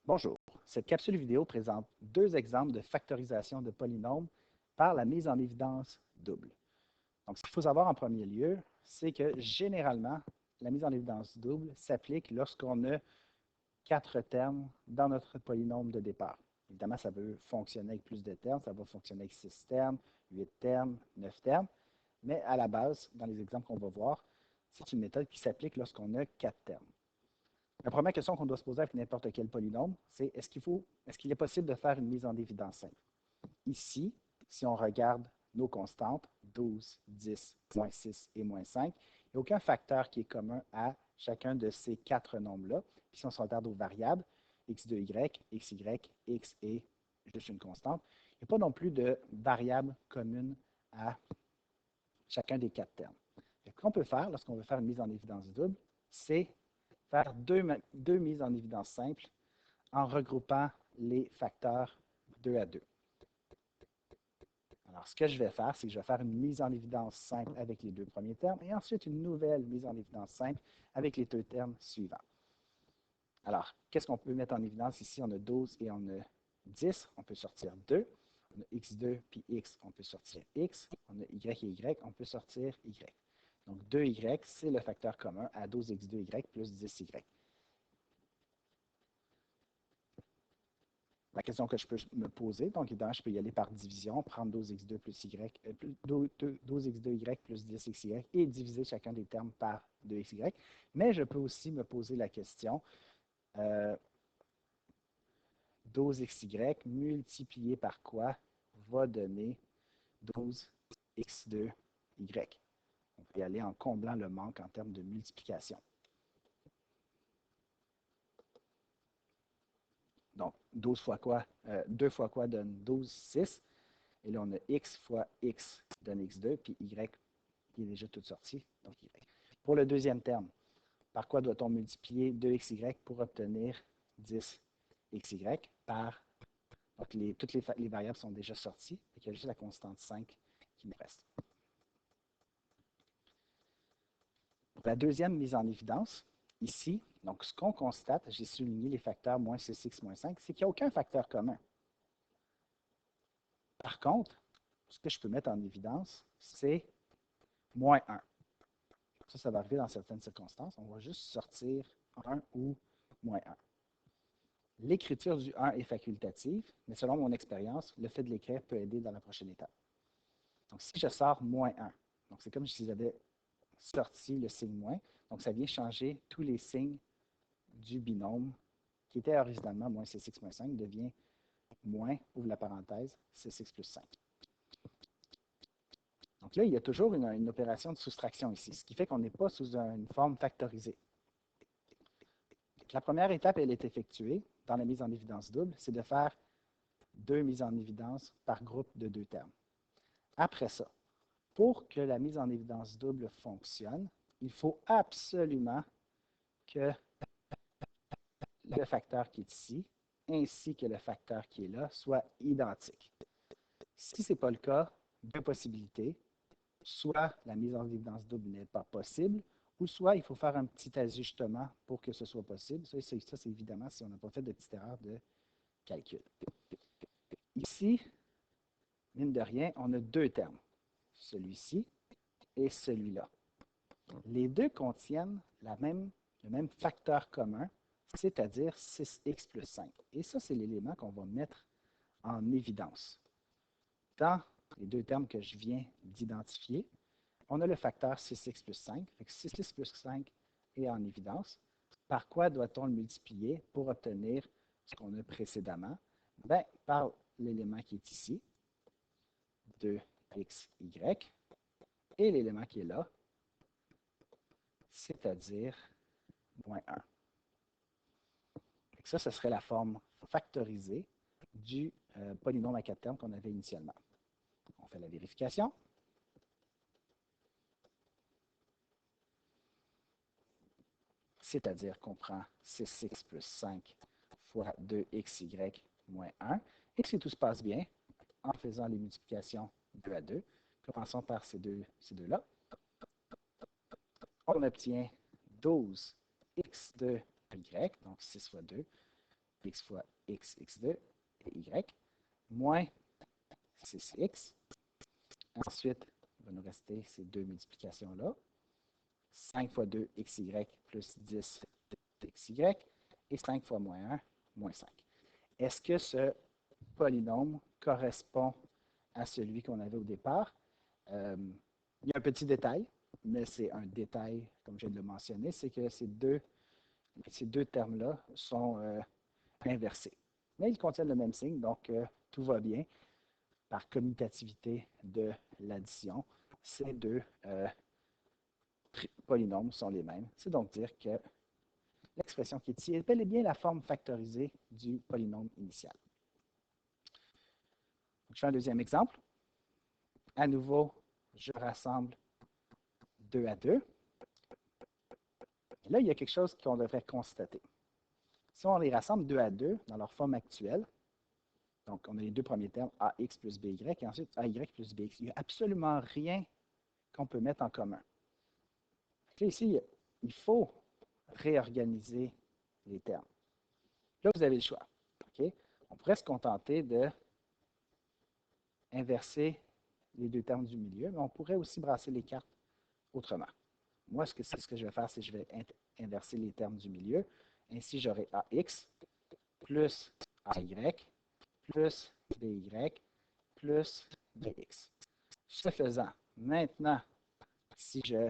Bonjour, cette capsule vidéo présente deux exemples de factorisation de polynômes par la mise en évidence double. Donc, ce qu'il faut savoir en premier lieu, c'est que généralement, la mise en évidence double s'applique lorsqu'on a 4 termes dans notre polynôme de départ. Évidemment, ça peut fonctionner avec plus de termes, ça va fonctionner avec 6 termes, 8 termes, 9 termes, mais à la base, dans les exemples qu'on va voir, c'est une méthode qui s'applique lorsqu'on a 4 termes. La première question qu'on doit se poser avec n'importe quel polynôme, c'est est-ce qu'il est possible de faire une mise en évidence simple? Ici, si on regarde nos constantes, 12, 10, moins 6 et moins 5, il n'y a aucun facteur qui est commun à chacun de ces quatre nombres-là. Puis si on se regarde aux variables, x2y, xy, x est juste une constante, il n'y a pas non plus de variable commune à chacun des quatre termes. Ce qu'on peut faire lorsqu'on veut faire une mise en évidence double, c'est faire deux mises en évidence simples en regroupant les facteurs 2 à 2. Alors, ce que je vais faire, c'est que je vais faire une mise en évidence simple avec les deux premiers termes et ensuite une nouvelle mise en évidence simple avec les deux termes suivants. Alors, qu'est-ce qu'on peut mettre en évidence ici? On a 12 et on a 10. On peut sortir 2. On a x2 puis x, on peut sortir x. On a y et y, on peut sortir y. Donc, 2y, c'est le facteur commun à 12x2y plus 10y. La question que je peux me poser, donc évidemment, je peux y aller par division, prendre 12x2 plus y, 12x2y plus 10xy et diviser chacun des termes par 2xy. Mais je peux aussi me poser la question, 12xy multiplié par quoi va donner 12x2y? On peut y aller en comblant le manque en termes de multiplication. Donc, 12 fois quoi? 2 fois quoi donne 12, 6. Et là, on a x fois x donne x2, puis y qui est déjà toute sortie, donc y. Pour le deuxième terme, par quoi doit-on multiplier 2xy pour obtenir 10xy par... Donc, toutes les variables sont déjà sorties, et il y a juste la constante 5 qui nous reste. Pour la deuxième mise en évidence, ici, donc ce qu'on constate, j'ai souligné les facteurs moins 6x, moins 5, c'est qu'il n'y a aucun facteur commun. Par contre, ce que je peux mettre en évidence, c'est moins 1. Ça va arriver dans certaines circonstances. On va juste sortir 1 ou moins 1. L'écriture du 1 est facultative, mais selon mon expérience, le fait de l'écrire peut aider dans la prochaine étape. Donc, si je sors moins 1, donc c'est comme si j'avais sorti le signe moins, donc ça vient changer tous les signes du binôme qui était originalement moins 6x moins 5 devient moins, ouvre la parenthèse, 6x plus 5. Donc là, il y a toujours une opération de soustraction ici, ce qui fait qu'on n'est pas sous une forme factorisée. Donc, la première étape, elle est effectuée dans la mise en évidence double, c'est de faire deux mises en évidence par groupe de deux termes. Après ça, pour que la mise en évidence double fonctionne, il faut absolument que le facteur qui est ici ainsi que le facteur qui est là soient identiques. Si ce n'est pas le cas, deux possibilités. Soit la mise en évidence double n'est pas possible, ou soit il faut faire un petit ajustement pour que ce soit possible. Ça, c'est évidemment si on n'a pas fait de petite erreur de calcul. Ici, mine de rien, on a deux termes, celui-ci et celui-là. Les deux contiennent le même facteur commun, c'est-à-dire 6x plus 5. Et ça, c'est l'élément qu'on va mettre en évidence. Dans les deux termes que je viens d'identifier, on a le facteur 6x plus 5. Fait que 6x plus 5 est en évidence. Par quoi doit-on le multiplier pour obtenir ce qu'on a précédemment? Bien, par l'élément qui est ici, 2xy, et l'élément qui est là, c'est-à-dire moins 1. Ça, ce serait la forme factorisée du polynôme à quatre termes qu'on avait initialement. On fait la vérification. C'est-à-dire qu'on prend 6x plus 5 fois 2xy moins 1. Et si tout se passe bien, en faisant les multiplications 2 à 2, commençons par ces deux-là, on obtient 12x de y, donc 6 fois 2, x fois x, x2 et y, moins 6x. Ensuite, il va nous rester ces deux multiplications-là. 5 fois 2, xy plus 10, xy. Et 5 fois moins 1, moins 5. Est-ce que ce polynôme correspond à celui qu'on avait au départ? Il y a un petit détail, mais c'est un détail, comme je viens de le mentionner, c'est que ces deux termes-là sont inversés. Mais ils contiennent le même signe, donc tout va bien. Par commutativité de l'addition, ces deux polynômes sont les mêmes. C'est donc dire que l'expression qui est ici est bel et bien la forme factorisée du polynôme initial. Donc, je fais un deuxième exemple. À nouveau, je rassemble 2 à 2. Et là, il y a quelque chose qu'on devrait constater. Si on les rassemble 2 à 2 dans leur forme actuelle, donc on a les deux premiers termes, AX plus BY, et ensuite AY plus BX, il n'y a absolument rien qu'on peut mettre en commun. Là, ici, il faut réorganiser les termes. Là, vous avez le choix. Okay? On pourrait se contenter de inverser les deux termes du milieu, mais on pourrait aussi brasser les cartes autrement. Moi, ce que je vais faire, c'est que je vais inverser les termes du milieu. Ainsi, j'aurai AX plus AY plus BY plus BX. Ce faisant, maintenant, si je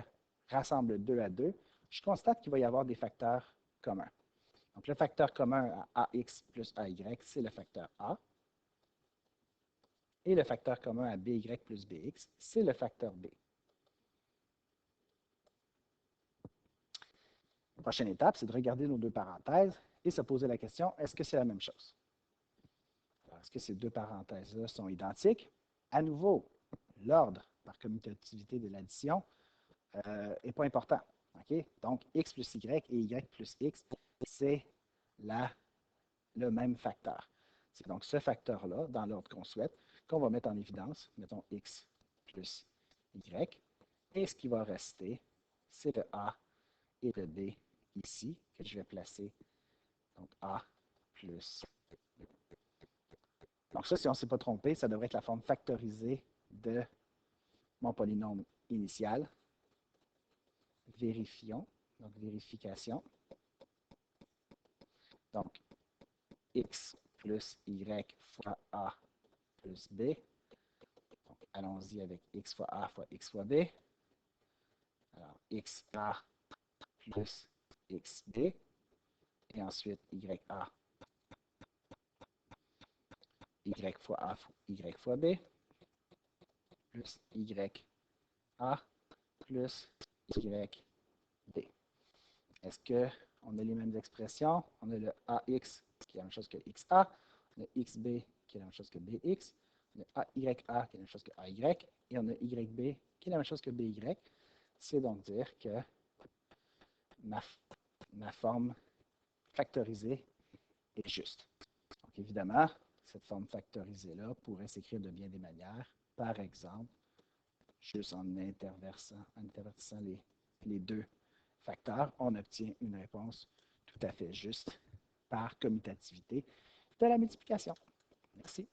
rassemble 2 à 2, je constate qu'il va y avoir des facteurs communs. Donc, le facteur commun à AX plus AY, c'est le facteur A. Et le facteur commun à BY plus BX, c'est le facteur B. La prochaine étape, c'est de regarder nos deux parenthèses et se poser la question, est-ce que c'est la même chose? Est-ce que ces deux parenthèses-là sont identiques? À nouveau, l'ordre par commutativité de l'addition n'est pas important. Okay? Donc, x plus y et y plus x, c'est le même facteur. C'est donc ce facteur-là, dans l'ordre qu'on souhaite, qu'on va mettre en évidence. Mettons x plus y. Et ce qui va rester, c'est le a et le b ici, que je vais placer. Donc, a plus b. Donc ça, si on ne s'est pas trompé, ça devrait être la forme factorisée de mon polynôme initial. Vérifions. Donc, vérification. Donc, x plus y fois a plus b. Donc, allons-y avec x fois a fois x fois b. Alors, xa plus xb. Et ensuite, ya y fois a fois y fois b. Plus ya plus yb. Est-ce qu'on a les mêmes expressions? On a le ax qui est la même chose que xa, on a xb qui est la même chose que bx, on a aya qui est la même chose que ay, et on a yb qui est la même chose que by. C'est donc dire que ma forme factorisée est juste. Donc évidemment, cette forme factorisée-là pourrait s'écrire de bien des manières. Par exemple, juste en intervertissant les deux facteurs, on obtient une réponse tout à fait juste par commutativité de la multiplication. Merci.